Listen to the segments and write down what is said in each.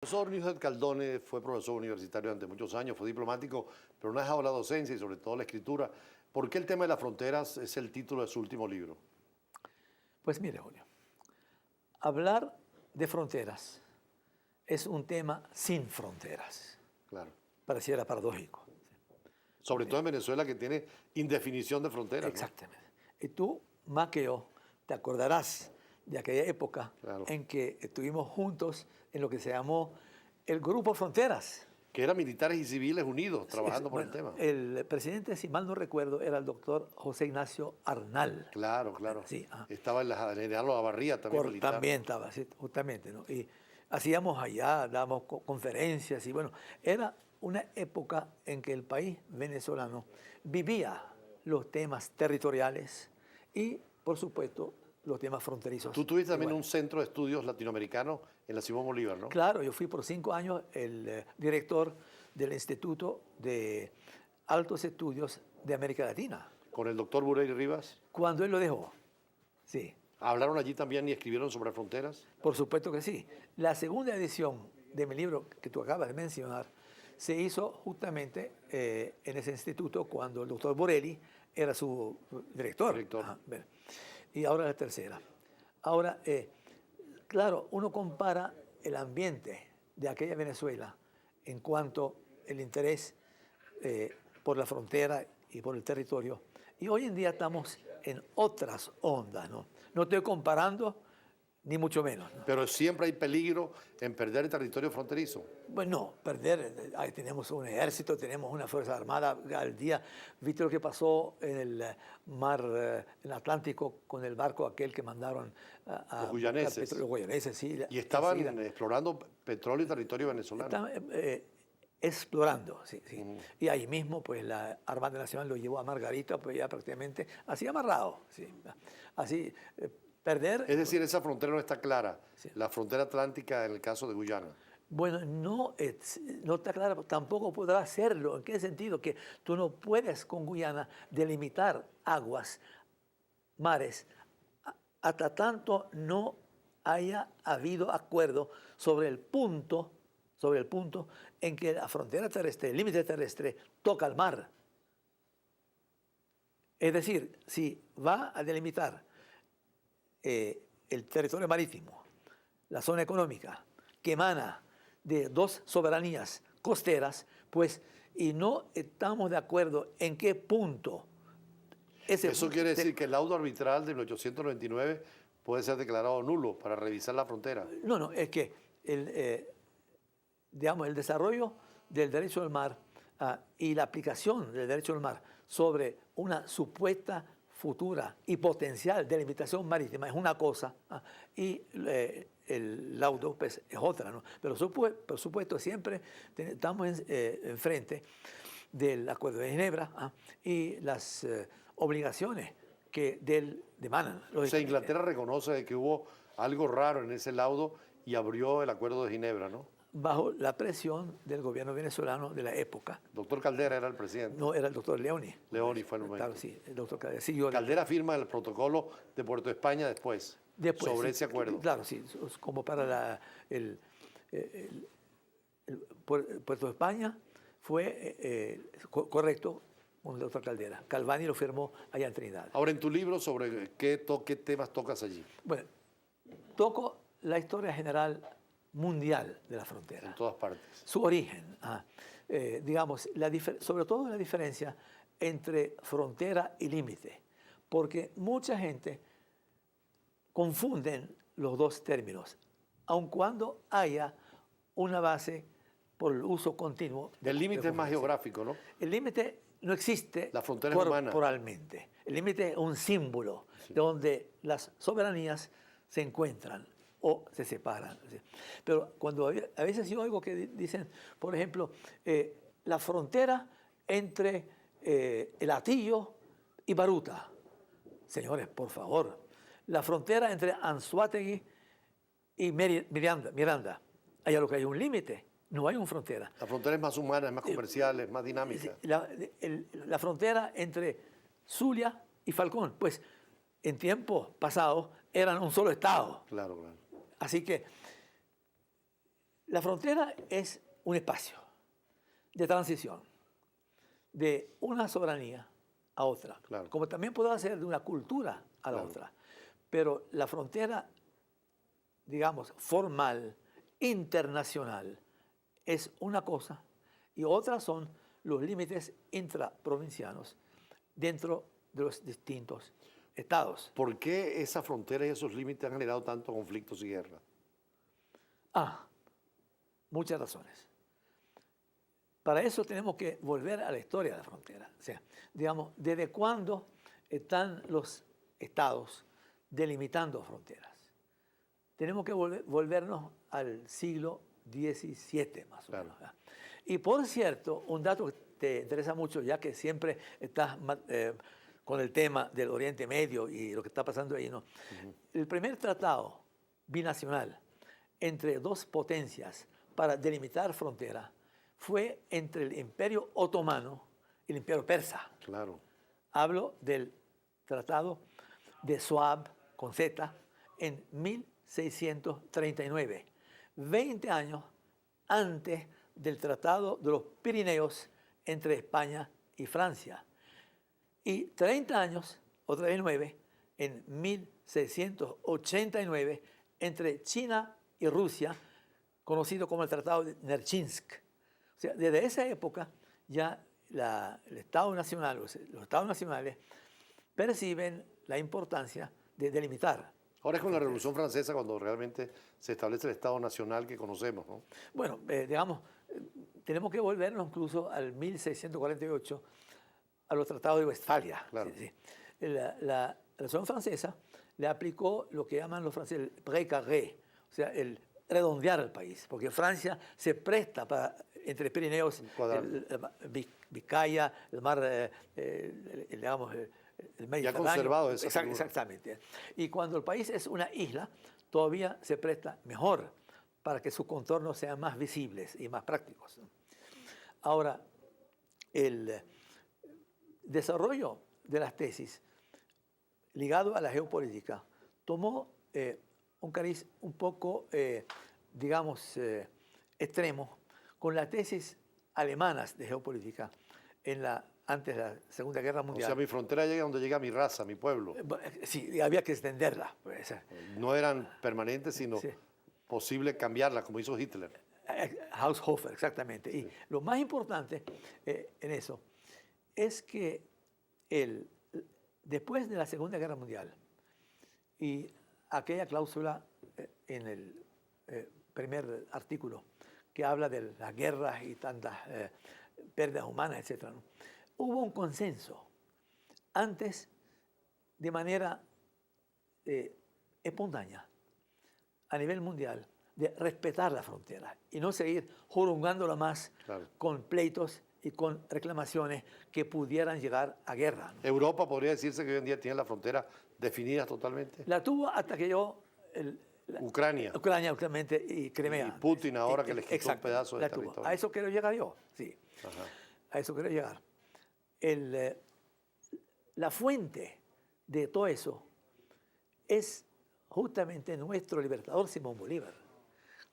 Profesor Níger Caldone fue profesor universitario durante muchos años, fue diplomático, pero no ha dejado la docencia y sobre todo la escritura. ¿Por qué el tema de las fronteras es el título de su último libro? Pues mire, Julio, hablar de fronteras es un tema sin fronteras. Claro. Pareciera paradójico. Sobre todo en Venezuela, que tiene indefinición de fronteras. Exactamente. Y tú, más que yo, te acordarás de aquella época Claro. en que estuvimos juntos en lo que se llamó el Grupo Fronteras. Que eran militares y civiles unidos trabajando por el tema. El presidente, si mal no recuerdo, era el doctor José Ignacio Arnal. Claro, claro. Sí, estaba el general Olavarría también militar. También estaba, sí, justamente, ¿no? Y hacíamos allá, dábamos conferencias y bueno, era una época en que el país venezolano vivía los temas territoriales y, por supuesto, los temas fronterizos. Tú tuviste también un centro de estudios latinoamericanos en la Simón Bolívar, ¿no? Claro, yo fui por 5 años el director del Instituto de Altos Estudios de América Latina. Con el doctor Burey Rivas. Cuando él lo dejó, sí. ¿Hablaron allí también y escribieron sobre fronteras? Por supuesto que sí. La segunda edición de mi libro que tú acabas de mencionar se hizo justamente en ese instituto cuando el doctor Borelli era su director. Director. Y ahora la tercera. Ahora, claro, uno compara el ambiente de aquella Venezuela en cuanto al interés por la frontera y por el territorio. Y hoy en día estamos en otras ondas, ¿no? No estoy comparando, ni mucho menos, ¿no? Pero siempre hay peligro en perder el territorio fronterizo. Bueno, no, perder, ahí tenemos un ejército, tenemos una fuerza armada al día. ¿Viste lo que pasó en el mar, en el Atlántico, con el barco aquel que mandaron a Los guyaneses. los guyaneses, sí. Y estaban explorando petróleo y territorio venezolano. Estaban explorando, sí, sí. Y ahí mismo, pues, la Armada Nacional lo llevó a Margarita, pues ya prácticamente así amarrado, sí. Así, perder... Es decir, esa frontera no está clara, Sí. la frontera atlántica en el caso de Guyana. Bueno, no está claro, tampoco podrá hacerlo. ¿En qué sentido? Que tú no puedes con Guyana delimitar aguas, mares, hasta tanto no haya habido acuerdo sobre el punto en que la frontera terrestre, el límite terrestre, toca el mar. Es decir, si va a delimitar el territorio marítimo, la zona económica, que emana de dos soberanías costeras, pues, y no estamos de acuerdo en qué punto Eso quiere decir que el laudo arbitral de 1899 puede ser declarado nulo para revisar la frontera. No, es que digamos, el desarrollo del derecho del mar y la aplicación del derecho del mar sobre una supuesta futura y potencial delimitación marítima es una cosa y el laudo pues, es otra, ¿no? Pero por supuesto siempre estamos enfrente del Acuerdo de Ginebra y las obligaciones que de él demanan. O sea, Inglaterra reconoce que hubo algo raro en ese laudo y abrió el Acuerdo de Ginebra, ¿no? Bajo la presión del gobierno venezolano de la época. Doctor Caldera era el presidente. No, era el doctor Leoni. Leoni fue el momento. Claro, sí, el doctor Caldera. Sí, Caldera firma el protocolo de Puerto España después sobre ese acuerdo. Claro, sí, como para Puerto España fue correcto con el doctor Caldera. Calvani lo firmó allá en Trinidad. Ahora, en tu libro, ¿sobre qué temas tocas allí? Bueno, toco la historia general mundial de la frontera. En todas partes. Su origen, digamos, sobre todo la diferencia entre frontera y límite, porque mucha gente confunden los dos términos, aun cuando haya una base por el uso continuo. El límite es más geográfico, ¿no? El límite no existe la frontera es humana. Corporalmente. El límite es un símbolo donde las soberanías se encuentran o se separan. Pero cuando a veces yo oigo que dicen, por ejemplo, la frontera entre el Hatillo y Baruta. Señores, por favor, la frontera entre Anzoátegui y Miranda. Allá lo que hay un límite, no hay una frontera. La frontera es más humana, es más comercial, es más dinámica. La frontera entre Zulia y Falcón, pues en tiempos pasados eran un solo estado. Claro, claro. Así que La frontera es un espacio de transición de una soberanía a otra, Claro. como también puede ser de una cultura a la Claro. otra. Pero la frontera, digamos, formal, internacional, es una cosa y otra son los límites intraprovincianos dentro de los distintos estados. ¿Por qué esa frontera y esos límites han generado tantos conflictos y guerras? Muchas razones. Para eso tenemos que volver a la historia de la frontera. O sea, digamos, ¿desde cuándo están los estados delimitando fronteras? Tenemos que volvernos al siglo XVII, más o menos. ¿Verdad? Y por cierto, un dato que te interesa mucho, ya que siempre estás con el tema del Oriente Medio y lo que está pasando ahí, ¿no? El primer tratado binacional entre dos potencias para delimitar fronteras fue entre el Imperio Otomano y el Imperio Persa. Claro. Hablo del Tratado de Soab, con Z, en 1639, 20 años antes del Tratado de los Pirineos entre España y Francia. Y 30 años, otra vez 9, en 1689, entre China y Rusia, conocido como el Tratado de Nerchinsk. O sea, desde esa época ya el Estado Nacional, los Estados nacionales perciben la importancia de delimitar. Ahora es con la Revolución Francesa cuando realmente se establece el Estado Nacional que conocemos, ¿no? Bueno, digamos, tenemos que volvernos incluso al 1648, a los tratados de Westfalia. Claro. Sí, sí. La Revolución Francesa le aplicó lo que llaman los franceses el pré-carré, o sea, el redondear el país, porque Francia se presta para, entre Pirineos, Vizcaya, el mar, digamos, el Mediterráneo. Ya conservado esa figura. Exactamente. Y cuando el país es una isla, todavía se presta mejor para que sus contornos sean más visibles y más prácticos. Ahora, el desarrollo de las tesis ligado a la geopolítica tomó un cariz un poco, digamos, extremo con las tesis alemanas de geopolítica antes de la Segunda Guerra Mundial. O sea, mi frontera llega donde llega mi raza, mi pueblo. Sí, había que extenderla. Pues. No eran permanentes, sino Sí. posible cambiarla, como hizo Hitler. Haushofer, exactamente. Y lo más importante en eso es que después de la Segunda Guerra Mundial y aquella cláusula en el primer artículo que habla de las guerras y tantas pérdidas humanas, etc., ¿no? Hubo un consenso antes de manera espontánea a nivel mundial de respetar la frontera y no seguir jurungándola más Claro. con pleitos y con reclamaciones que pudieran llegar a guerra, ¿no? Europa podría decirse que hoy en día tiene la frontera definida totalmente. La tuvo hasta que llegó Ucrania. Ucrania, actualmente, y Crimea. Y Putin ahora que les quitó un Exacto, pedazo de la tuvo. territorio. A eso quiero llegar yo, sí. Ajá. A eso quiero llegar. La fuente de todo eso es justamente nuestro libertador Simón Bolívar,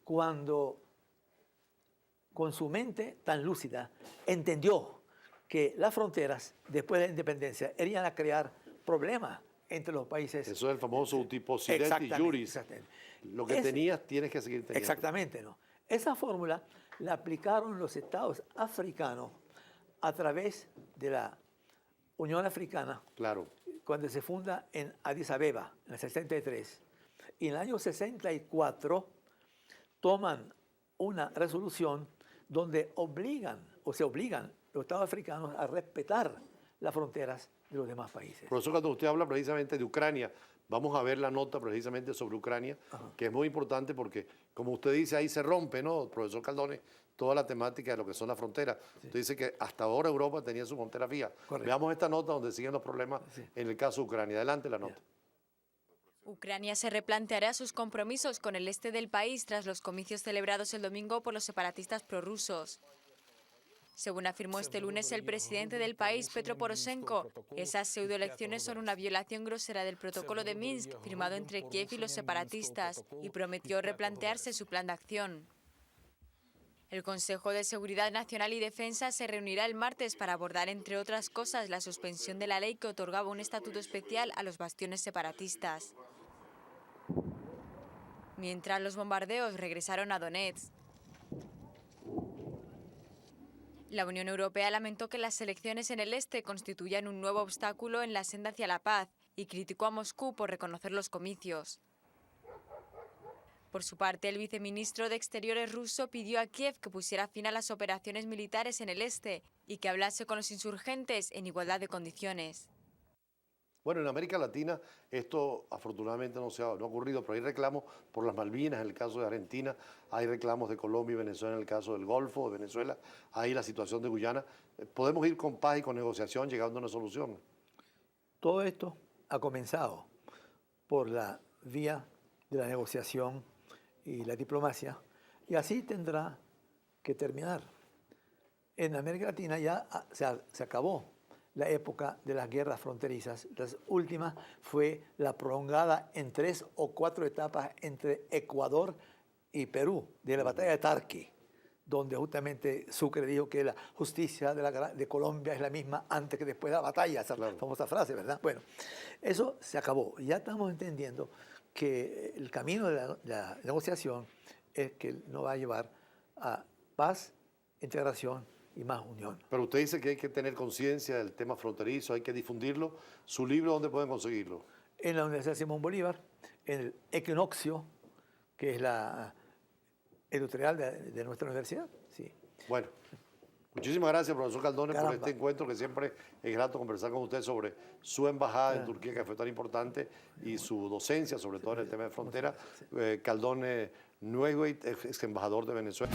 cuando con su mente tan lúcida entendió que las fronteras después de la independencia irían a crear problemas entre los países. Eso es el famoso tipo sidenti juris. Exactamente. Lo que tenías tienes que seguir teniendo. Exactamente, ¿no? Esa fórmula la aplicaron los estados africanos a través de la Unión Africana, Claro. cuando se funda en Addis Abeba, en el 63. Y en el año 64 toman una resolución donde se obligan los estados africanos a respetar las fronteras de los demás países. Por eso cuando usted habla precisamente de Ucrania, vamos a ver la nota precisamente sobre Ucrania, que es muy importante porque, como usted dice, ahí se rompe, ¿no, profesor Caldones? Toda la temática de lo que son las fronteras. Sí. Usted dice que hasta ahora Europa tenía su frontera fija. Correcto. Veamos esta nota donde siguen los problemas en el caso de Ucrania. Adelante la nota. Ucrania se replanteará sus compromisos con el este del país tras los comicios celebrados el domingo por los separatistas prorrusos. Según afirmó este lunes el presidente del país, Petro Poroshenko, esas pseudoelecciones son una violación grosera del protocolo de Minsk firmado entre Kiev y los separatistas y prometió replantearse su plan de acción. El Consejo de Seguridad Nacional y Defensa se reunirá el martes para abordar, entre otras cosas, la suspensión de la ley que otorgaba un estatuto especial a los bastiones separatistas. Mientras los bombardeos regresaron a Donetsk. La Unión Europea lamentó que las elecciones en el este constituyan un nuevo obstáculo en la senda hacia la paz y criticó a Moscú por reconocer los comicios. Por su parte, el viceministro de Exteriores ruso pidió a Kiev que pusiera fin a las operaciones militares en el este y que hablase con los insurgentes en igualdad de condiciones. Bueno, en América Latina esto afortunadamente no ha ocurrido, pero hay reclamos por las Malvinas en el caso de Argentina, hay reclamos de Colombia y Venezuela en el caso del Golfo, de Venezuela, hay la situación de Guyana. ¿Podemos ir con paz y con negociación llegando a una solución? Todo esto ha comenzado por la vía de la negociación y la diplomacia, y así tendrá que terminar. En América Latina ya se acabó la época de las guerras fronterizas. La última fue la prolongada en 3 o 4 etapas entre Ecuador y Perú, de la batalla de Tarqui, donde justamente Sucre dijo que la justicia de Colombia es la misma antes que después de la batalla, esa famosa frase, ¿verdad? Bueno, eso se acabó. Ya estamos entendiendo que el camino de la negociación es que no va a llevar a paz, integración y más unión. Pero usted dice que hay que tener conciencia del tema fronterizo, hay que difundirlo. ¿Su libro dónde pueden conseguirlo? En la Universidad Simón Bolívar, en el Equinoccio, que es la editorial de nuestra universidad. Sí. Bueno, muchísimas gracias, profesor Caldones, por este encuentro, que siempre es grato conversar con usted sobre su embajada en Turquía, que fue tan importante, y su docencia, sobre todo en el tema de frontera. Caldones Nuegüeit, ex embajador de Venezuela.